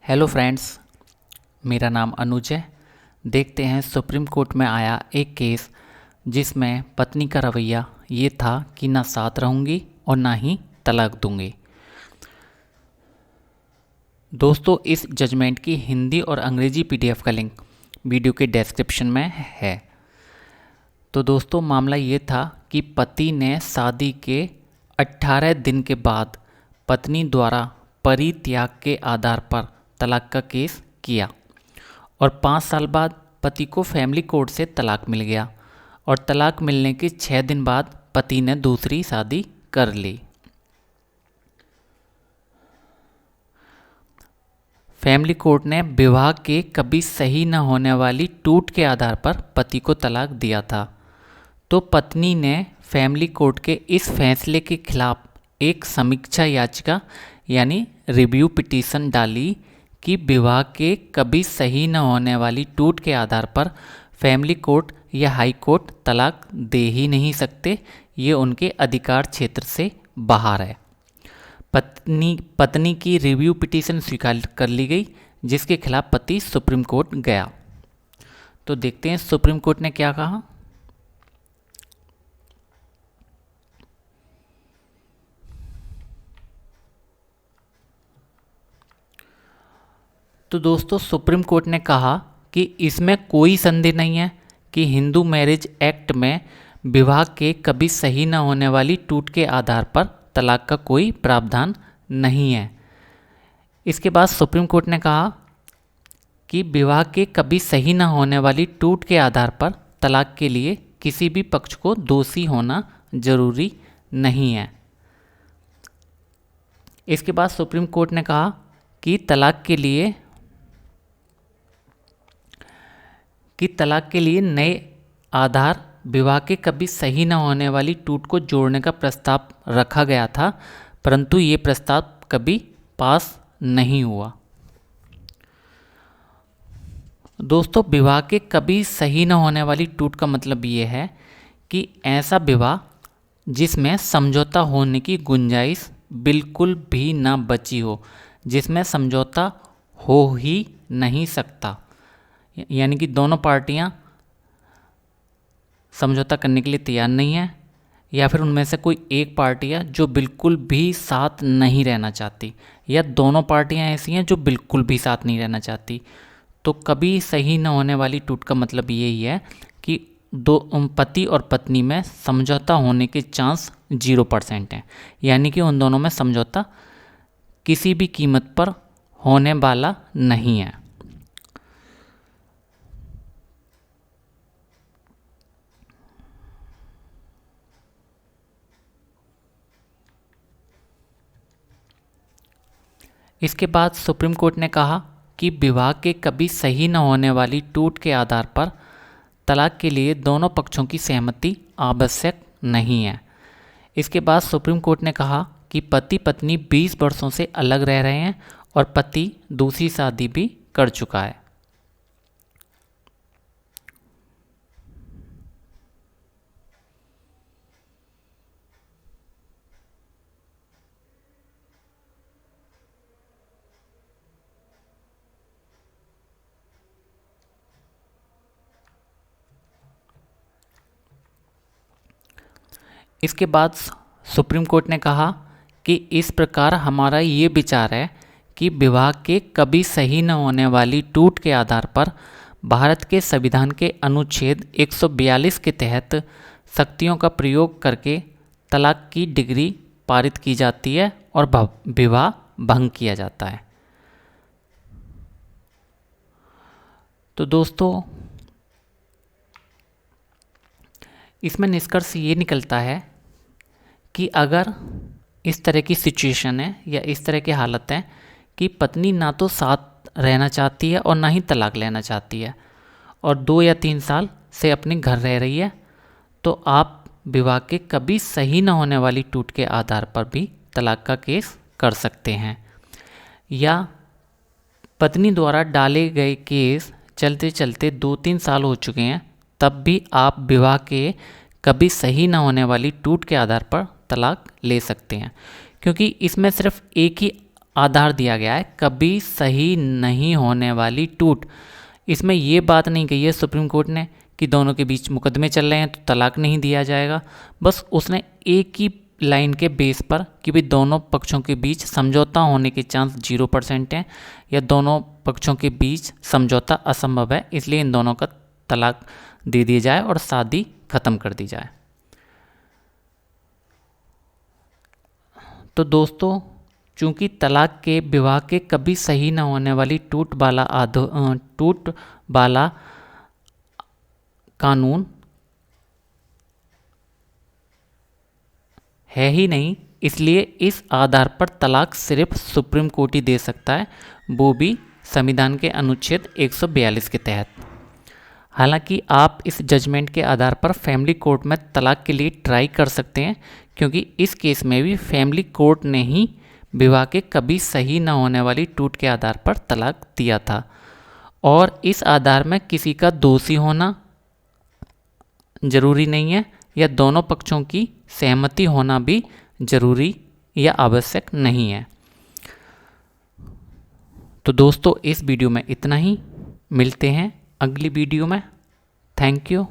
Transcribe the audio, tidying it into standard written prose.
Hello friends, मेरा नाम अनुज है। देखते हैं सुप्रीम कोर्ट में आया एक केस जिसमें पत्नी का रवैया ये था कि ना साथ रहूँगी और ना ही तलाक दूँगी। दोस्तों, इस जजमेंट की हिंदी और अंग्रेजी पीडीएफ का लिंक वीडियो के डिस्क्रिप्शन में है। तो दोस्तों, मामला ये था कि पति ने शादी के 18 दिन के बाद पत्नी द्वारा परित्याग के आधार पर तलाक का केस किया और 5 साल बाद पति को फैमिली कोर्ट से तलाक मिल गया और तलाक मिलने के 6 दिन बाद पति ने दूसरी शादी कर ली। फैमिली कोर्ट ने विवाह के कभी सही न होने वाली टूट के आधार पर पति को तलाक दिया था। तो पत्नी ने फैमिली कोर्ट के इस फैसले के खिलाफ एक समीक्षा याचिका यानी रिव्यू पिटीशन डाली कि विवाह के कभी सही न होने वाली टूट के आधार पर फैमिली कोर्ट या हाई कोर्ट तलाक दे ही नहीं सकते, ये उनके अधिकार क्षेत्र से बाहर है। पत्नी की रिव्यू पिटीशन स्वीकार कर ली गई, जिसके खिलाफ पति सुप्रीम कोर्ट गया। तो देखते हैं सुप्रीम कोर्ट ने क्या कहा। तो दोस्तों, सुप्रीम कोर्ट ने कहा कि इसमें कोई संदेह नहीं है कि हिंदू मैरिज एक्ट में विवाह के कभी सही न होने वाली टूट के आधार पर तलाक का कोई प्रावधान नहीं है। इसके बाद सुप्रीम कोर्ट ने कहा कि विवाह के कभी सही न होने वाली टूट के आधार पर तलाक के लिए किसी भी पक्ष को दोषी होना जरूरी नहीं है। इसके बाद सुप्रीम कोर्ट ने कहा कि तलाक के लिए नए आधार विवाह के कभी सही न होने वाली टूट को जोड़ने का प्रस्ताव रखा गया था, परंतु ये प्रस्ताव कभी पास नहीं हुआ। दोस्तों, विवाह के कभी सही न होने वाली टूट का मतलब ये है कि ऐसा विवाह जिसमें समझौता होने की गुंजाइश बिल्कुल भी ना बची हो, जिसमें समझौता हो ही नहीं सकता, यानी कि दोनों पार्टियां समझौता करने के लिए तैयार नहीं है, या फिर उनमें से कोई एक पार्टी है जो बिल्कुल भी साथ नहीं रहना चाहती, या दोनों पार्टियां ऐसी हैं जो बिल्कुल भी साथ नहीं रहना चाहती। तो कभी सही न होने वाली टूट का मतलब यही है कि दो पति और पत्नी में समझौता होने के चांस 0% हैं, यानी कि उन दोनों में समझौता किसी भी कीमत पर होने वाला नहीं है। इसके बाद सुप्रीम कोर्ट ने कहा कि विवाह के कभी सही न होने वाली टूट के आधार पर तलाक के लिए दोनों पक्षों की सहमति आवश्यक नहीं है। इसके बाद सुप्रीम कोर्ट ने कहा कि पति पत्नी 20 वर्षों से अलग रह रहे हैं और पति दूसरी शादी भी कर चुका है। इसके बाद सुप्रीम कोर्ट ने कहा कि इस प्रकार हमारा ये विचार है कि विवाह के कभी सही न होने वाली टूट के आधार पर भारत के संविधान के अनुच्छेद 142 के तहत शक्तियों का प्रयोग करके तलाक की डिग्री पारित की जाती है और विवाह भंग किया जाता है। तो दोस्तों, इसमें निष्कर्ष ये निकलता है कि अगर इस तरह की सिचुएशन है या इस तरह की हालत है कि पत्नी ना तो साथ रहना चाहती है और ना ही तलाक लेना चाहती है और 2 या 3 साल से अपने घर रह रही है, तो आप विवाह के कभी सही न होने वाली टूट के आधार पर भी तलाक का केस कर सकते हैं। या पत्नी द्वारा डाले गए केस चलते चलते 2-3 साल हो चुके हैं, तब भी आप विवाह के कभी सही न होने वाली टूट के आधार पर तलाक ले सकते हैं, क्योंकि इसमें सिर्फ एक ही आधार दिया गया है कभी सही नहीं होने वाली टूट। इसमें ये बात नहीं कही है सुप्रीम कोर्ट ने कि दोनों के बीच मुकदमे चल रहे हैं तो तलाक नहीं दिया जाएगा। बस उसने एक ही लाइन के बेस पर कि भाई दोनों पक्षों के बीच समझौता होने के चांस 0% हैं या दोनों पक्षों के बीच समझौता असंभव है, इसलिए इन दोनों का तलाक दे दिया जाए और शादी ख़त्म कर दी जाए। तो दोस्तों, चूँकि तलाक के विवाह के कभी सही न होने वाली टूट वाला कानून है ही नहीं, इसलिए इस आधार पर तलाक सिर्फ सुप्रीम कोर्ट ही दे सकता है, वो भी संविधान के अनुच्छेद 142 के तहत। हालांकि आप इस जजमेंट के आधार पर फैमिली कोर्ट में तलाक के लिए ट्राई कर सकते हैं, क्योंकि इस केस में भी फैमिली कोर्ट ने ही विवाह के कभी सही न होने वाली टूट के आधार पर तलाक दिया था और इस आधार में किसी का दोषी होना जरूरी नहीं है या दोनों पक्षों की सहमति होना भी जरूरी या आवश्यक नहीं है। तो दोस्तों, इस वीडियो में इतना ही, मिलते हैं अगली वीडियो में। Thank you.